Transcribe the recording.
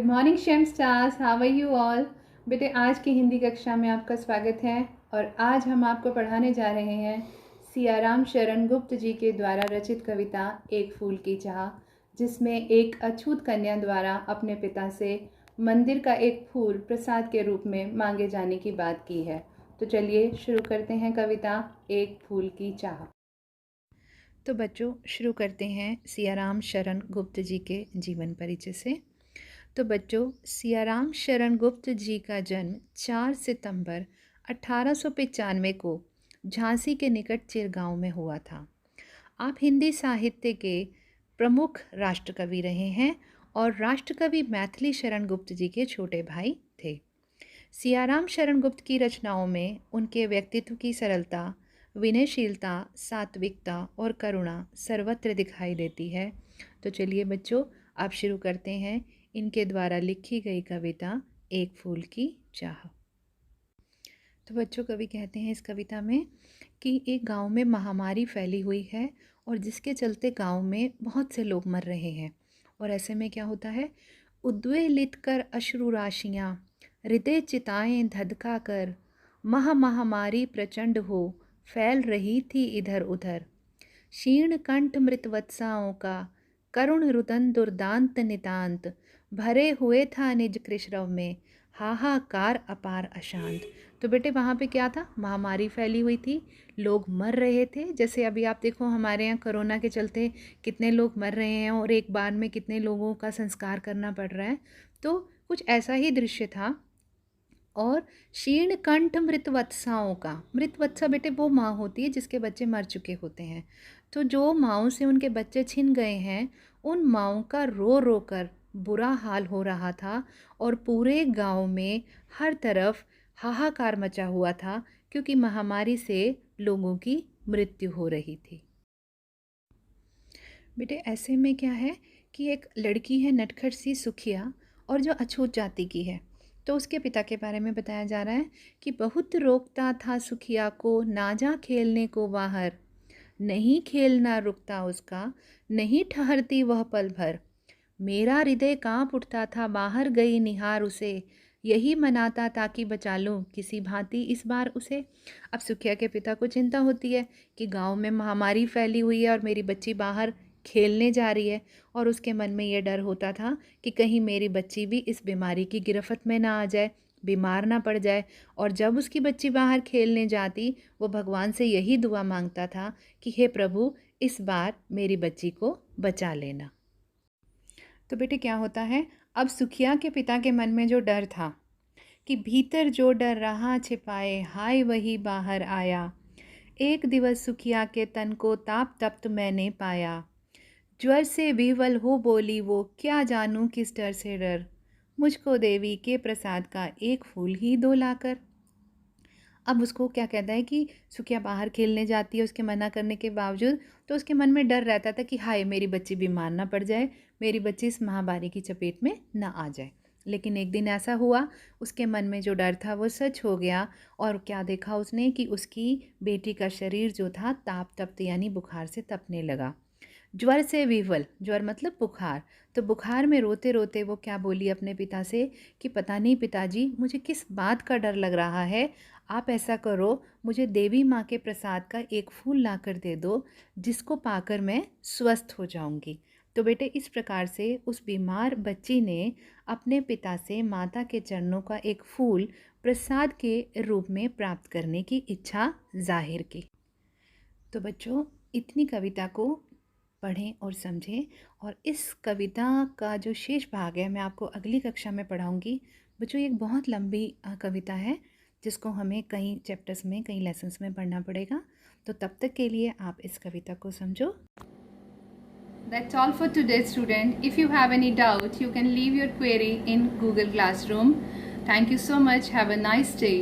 Good morning shame stars, how are you all. बेटे आज की हिंदी कक्षा में आपका स्वागत है और आज हम आपको पढ़ाने जा रहे हैं सियाराम शरण गुप्त जी के द्वारा रचित कविता एक फूल की चाह, जिसमें एक अछूत कन्या द्वारा अपने पिता से मंदिर का एक फूल प्रसाद के रूप में मांगे जाने की बात की है। तो चलिए शुरू करते हैं कविता एक फूल की चाह। तो बच्चों शुरू करते हैं सियाराम शरण गुप्त जी के जीवन परिचय से। तो बच्चों सियाराम शरण गुप्त जी का जन्म 4 सितंबर 1895 को झांसी के निकट चिरगांव में हुआ था। आप हिंदी साहित्य के प्रमुख राष्ट्रकवि रहे हैं और राष्ट्रकवि मैथिली शरण गुप्त जी के छोटे भाई थे। सियाराम शरण गुप्त की रचनाओं में उनके व्यक्तित्व की सरलता, विनयशीलता, सात्विकता और करुणा सर्वत्र दिखाई देती है। तो चलिए बच्चों आप शुरू करते हैं इनके द्वारा लिखी गई कविता एक फूल की चाह। तो बच्चों कवि कहते हैं इस कविता में कि एक गांव में महामारी फैली हुई है और जिसके चलते गांव में बहुत से लोग मर रहे हैं। और ऐसे में क्या होता है, उद्वेलित कर अश्रु राशियाँ, हृदय चिताएं धधका कर, महामारी प्रचंड हो फैल रही थी इधर उधर। क्षीण कंठ मृतवत्साओं का करुण रुदन दुर्दांत नितांत, भरे हुए था निज कृष्णव में हाहाकार अपार अशांत। तो बेटे वहाँ पे क्या था, महामारी फैली हुई थी, लोग मर रहे थे। जैसे अभी आप देखो हमारे यहाँ कोरोना के चलते कितने लोग मर रहे हैं और एक बार में कितने लोगों का संस्कार करना पड़ रहा है। तो कुछ ऐसा ही दृश्य था। और क्षीण कंठ मृतवत्साओं का, मृतवत्सा बेटे वो माँ होती है जिसके बच्चे मर चुके होते हैं। तो जो माँओं से उनके बच्चे छिन गए हैं उन माँओं का रो रो कर बुरा हाल हो रहा था और पूरे गांव में हर तरफ हाहाकार मचा हुआ था क्योंकि महामारी से लोगों की मृत्यु हो रही थी। बेटे ऐसे में क्या है कि एक लड़की है नटखट सी सुखिया और जो अछूत जाति की है। तो उसके पिता के बारे में बताया जा रहा है कि बहुत रोकता था सुखिया को, ना जा खेलने को बाहर, नहीं खेलना रुकता उसका, नहीं ठहरती वह पल भर। मेरा हृदय काँप उठता था बाहर गई निहार उसे, यही मनाता ताकि बचा लूँ किसी भांति इस बार उसे। अब सुखिया के पिता को चिंता होती है कि गांव में महामारी फैली हुई है और मेरी बच्ची बाहर खेलने जा रही है, और उसके मन में ये डर होता था कि कहीं मेरी बच्ची भी इस बीमारी की गिरफ्त में ना आ जाए, बीमार ना पड़ जाए। और जब उसकी बच्ची बाहर खेलने जाती वो भगवान से यही दुआ मांगता था कि हे प्रभु इस बार मेरी बच्ची को बचा लेना। तो बेटे क्या होता है, अब सुखिया के पिता के मन में जो डर था कि भीतर जो डर रहा छिपाए हाय वही बाहर आया, एक दिवस सुखिया के तन को ताप तप्त मैंने पाया, ज्वर से विह्वल हो बोली वो क्या जानूं किस डर से डर, मुझको देवी के प्रसाद का एक फूल ही दो लाकर। अब उसको क्या कहता है कि सुखिया बाहर खेलने जाती है उसके मना करने के बावजूद, तो उसके मन में डर रहता था कि हाय मेरी बच्ची बीमार ना पड़ जाए, मेरी बच्ची इस महामारी की चपेट में ना आ जाए। लेकिन एक दिन ऐसा हुआ उसके मन में जो डर था वो सच हो गया। और क्या देखा उसने कि उसकी बेटी का शरीर जो था ताप तप्त यानी बुखार से तपने लगा। ज्वर से विह्वल, ज्वर मतलब बुखार, तो बुखार में रोते रोते वो क्या बोली अपने पिता से कि पता नहीं पिताजी मुझे किस बात का डर लग रहा है, आप ऐसा करो मुझे देवी माँ के प्रसाद का एक फूल ला कर दे दो जिसको पाकर मैं स्वस्थ हो जाऊंगी। तो बेटे इस प्रकार से उस बीमार बच्ची ने अपने पिता से माता के चरणों का एक फूल प्रसाद के रूप में प्राप्त करने की इच्छा जाहिर की। तो बच्चों इतनी कविता को पढ़ें और समझें, और इस कविता का जो शेष भाग है मैं आपको अगली कक्षा में पढ़ाऊंगी। बच्चों एक बहुत लंबी कविता है जिसको हमें कई चैप्टर्स में कई लेसन्स में पढ़ना पड़ेगा। तो तब तक के लिए आप इस कविता को समझो। That's all for today, student. If you have any doubt, you can leave your query in Google Classroom. Thank you so much. Have a nice day.